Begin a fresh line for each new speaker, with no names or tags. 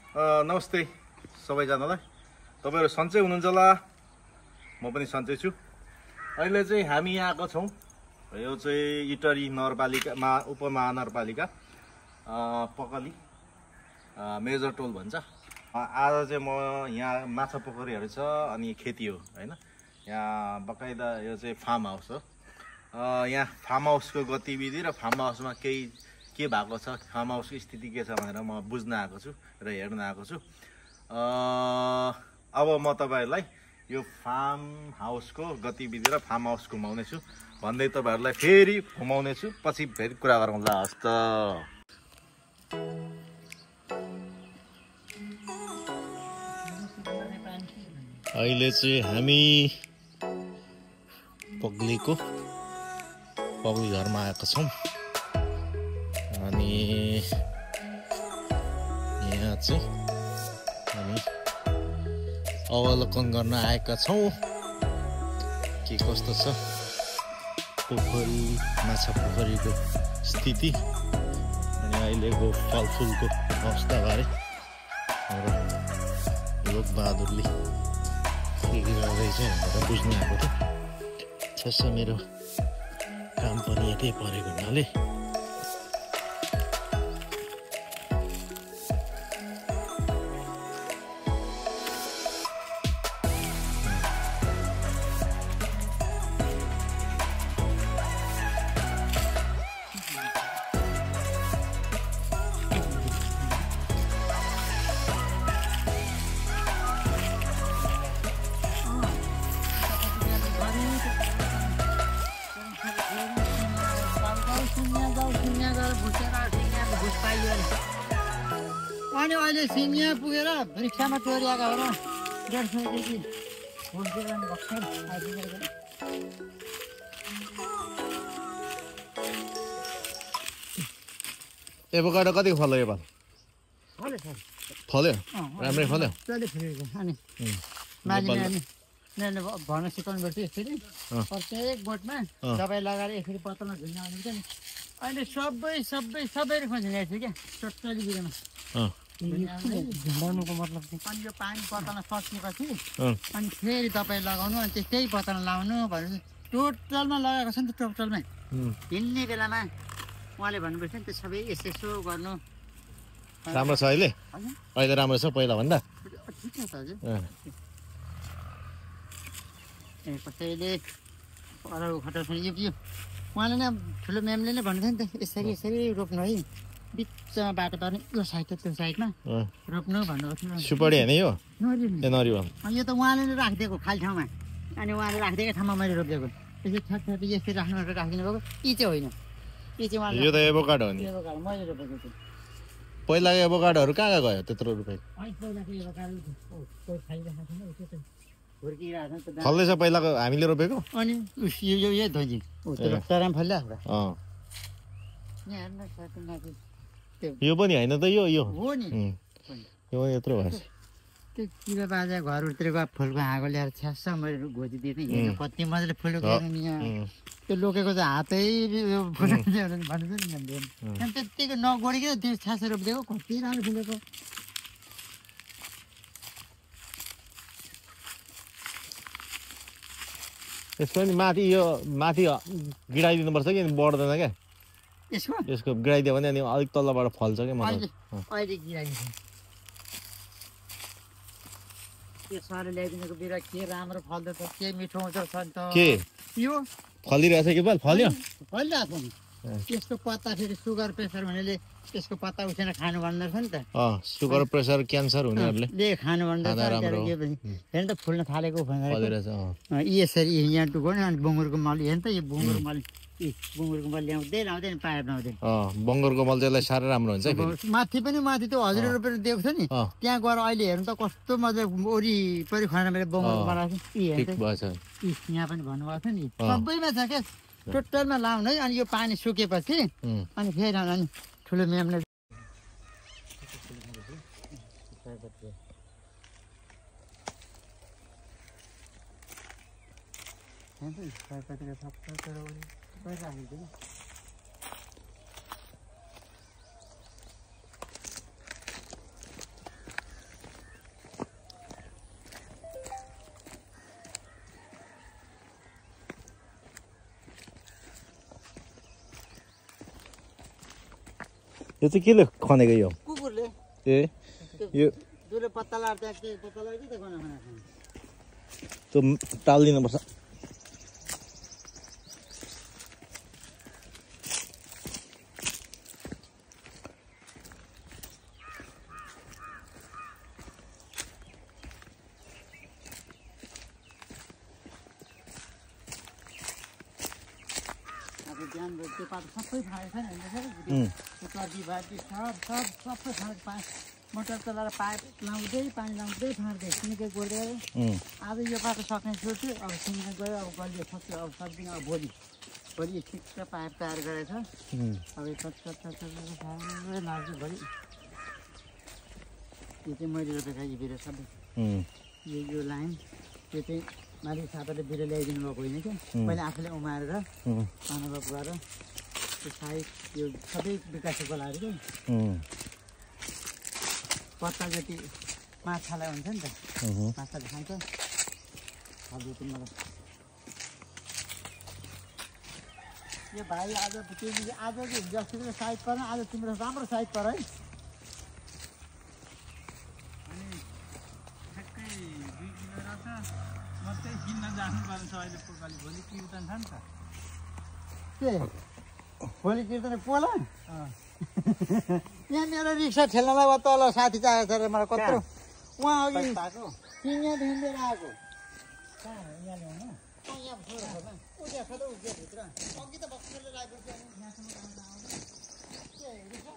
नमस्ते सबैजनालाई। तपाईहरु सन्चै हुनुहुन्छ होला? म पनि सन्चै छु। अहिले चाहिँ हामी यहाँ आएको छौं। यो चाहिँ इटरी नगरपालिकामा उपमहानगरपालिका पकली मेजर टोल भन्छ। आज चाहिँ म यहाँ माछा पोखरीहरु छ अनि खेती हो हैन। यहाँ बकाइदा यो चाहिँ फार्म हाउस हो। यहाँ फार्म हाउसको गतिविधि र फार्म हाउसमा के भएको छ, फार्म हाउसको स्थिति के छ भनेर म बुझ्न आएको छु र हेर्न आएको छु। अब म तपाईहरुलाई यो फार्म हाउसको गतिविधि र फार्म हाउस घुमाउने छु भन्दै तपाईहरुलाई फेरि घुमाउने छु। पछि फेरि कुरा गरौँला। हस्त अहिले चाहिँ हामी पगली घरमा आएका छौं अनि यहाँ चाहिँ हामी अवलोकन गर्न आएका छौं के कस्तो छ पोखरी, माछा पोखरीको स्थिति अनि अहिलेको फलफुलको अवस्थाबारे हाम्रो लोकबहादुरले के गर्दैछ भनेर बुझ्न आएको थियो। छ मेरो काम पनि यतै परेको हुनाले
अनि अहिले सिनिया पुगेर रिक्सामा चोरिआएको हो र 150 देखि भोलतिर भर्खर आइपुगेको।
एभोकाडो कतिको फल्यो यो पाल? फल्यो राम्रै फल्यो।
अनि मालिकले भन्न सिकाउनु पर्छ यसरी प्रत्येक बोटमा दबाई लगाएर यसरी पत्तामा झुन्ने आउनुहुन्छ नि। अहिले सबै खोज्ने छु क्या टोटली बिरुवामा झुन्डाउनुको मतलब चाहिँ अनि यो पानी पत्तामा सकिएपछि अनि फेरि दबाई लगाउनु अनि त्यस्तै पत्तामा लाउनु भनेर टोटलमा लगाएको छ नि त। टोटलमा हिँड्ने बेलामा उहाँले भन्नुपर्छ नि त सबै यसो गर्नु।
राम्रो छ अहिले? अहिले राम्रो छ पहिला भन्दा?
ठिक छ हजुर। कसैले अरू खटाउँछ यो उहाँले नै ठुलो म्यामले नै भन्नुहुन्थ्यो नि त यसरी रोप्नु है, बिचमा बाटो पार्नु, यो साइड त्यो साइडमा रोप्नु भन्नुभएको थियो।
सुपारी होइन यो? नरिवल।
यो त उहाँले नै राखिदिएको खाली ठाउँमा, अनि उहाँले राखिदिएको ठाउँमा मैले रोपिदिएको। यसरी ठ्याक यसरी राख्नु राखिदिनु भएको। यी चाहिँ होइन, यी चाहिँ उहाँले।
यो त एभोकाडो हो नि?
एभोकाडो मैले रोपेको छु।
पहिलाको एभोकाडोहरू कहाँ गयो त्यत्रो रुपियाँ?
पहिलाको एभोकाडो कोही खाइरहेको छैन उसो त हुर्किरहेको छ नि त।
फल्दैछ पहिलाको हामीले रोपेको?
अनि यो यही धोजी टराम फल्यो।
यो पनि होइन त यो
हो नि।
यो यत्रो भएछ।
त्यो किरा बाजा घरतिरको फुलको हाँगो ल्याएर छ्यास मैले गोजिदिएँ। कति मजाले फुलेको नि यहाँ। त्यो लोकेको चाहिँ हातै भन्नु नि त्यतिको नगोडिकन त्यो छ्यास रोपिदिएको कति राम्रो फुलेको।
यसको नि माथि गिडाइदिनुपर्छ कि बढ्दैन क्या यसको गिडाइदियो भने अनि अलिक तल्लोबाट फल्छ क्या।
अहिले गिडाइदिन्छ यो सरले ल्याइदिएको बिरुवा के राम्रो फल्दछ, के मिठो हुन्छ नि त।
के
यो
फलिरहेछ कि फल्यो?
फलिरहेको नि। यसको पत्ता फेरि सुगर प्रेसर भनेले यसको पत्ता उसेर खानु भन्दछ नि त।
सुगर प्रेसर क्यान्सर हुनेहरूले
खानु भन्दछ। हेर्नु त फुल्न थालेको भनेर यसरी यहाँ टुक्यो नि। अनि बुङ्गुरको मल हेर्नु त, यो बुङ्गुरको मल ल्याउँदै पाइप लाउँदै।
बङ्गुरको मल चाहिँ साह्रै राम्रो हुन्छ।
माथि त्यो हजुर रोपेर दिएको छ नि, त्यहाँ गएर अहिले हेर्नु त कस्तो मजा वरिपरि खनेर मैले बङ्गुरको मल राखेँ। यहाँ पनि भन्नुभएको थियो नि सबैमा छ क्या, टोटलमा लाउनु है। अनि यो पानी सुकेपछि अनि फेरि अनि ठुलो म्यामले
त्यो चाहिँ केले खनेको यो
कुकुरले
ए यो
दुले पत्ता लार्दा के पत्ता लाग्यो त खाना खाना
त्यो टाल्दिनुपर्छ
ध्यान त्यो पात सबै फालेको छ नि त्यो कर्दी बाटी सबै फालेको पानी मोटर चलाएर पाइप लाउँदै पानी लाउँदै फाँड्दै सिन्के गोड्दै आज यो बाटो सक्ने छोड्छु अब सिन्के गयो अब गलियो सक्यो अब सक्दिनँ अब भोलि ठिक्क पाइप तयार गरेछ अब लाग्यो भोलि यो चाहिँ मैले रोपेको यो बिरुवा सबै यो लाइन त्यो चाहिँ मालिक साथीले बिरुवा ल्याइदिनु भएको होइन क्या पहिला आफूले उमारेर अनुभव गरेर त्यो साइड यो सबै विकासको लागि क्या पत्ता जति माछालाई हुन्छ नि त माछाले खान्छ हजुर तिमीलाई यो भाइ आज जस्तो साइज पर आज तिम्रो राम्रो साइज पर है अनि ठ्याक्कै 2 किलो रहेछ मात्रै किन्न जानुपर्ने छ अहिले पोकाली भोलि कीर्तन छ नि त के भोलि कीर्तन पोला यहाँ मेरो रिक्सा ठेल्नलाई तल साथी चाहिएको छ अरे मलाई कत्रो उहाँ अघि भएको यहाँदेखि लिएर आएको कहाँ यहाँ ल्याउनु यहाँ छोरा भित्र अघि त भर्खर राखेको यहाँसम्म आउँदा के रिक्सा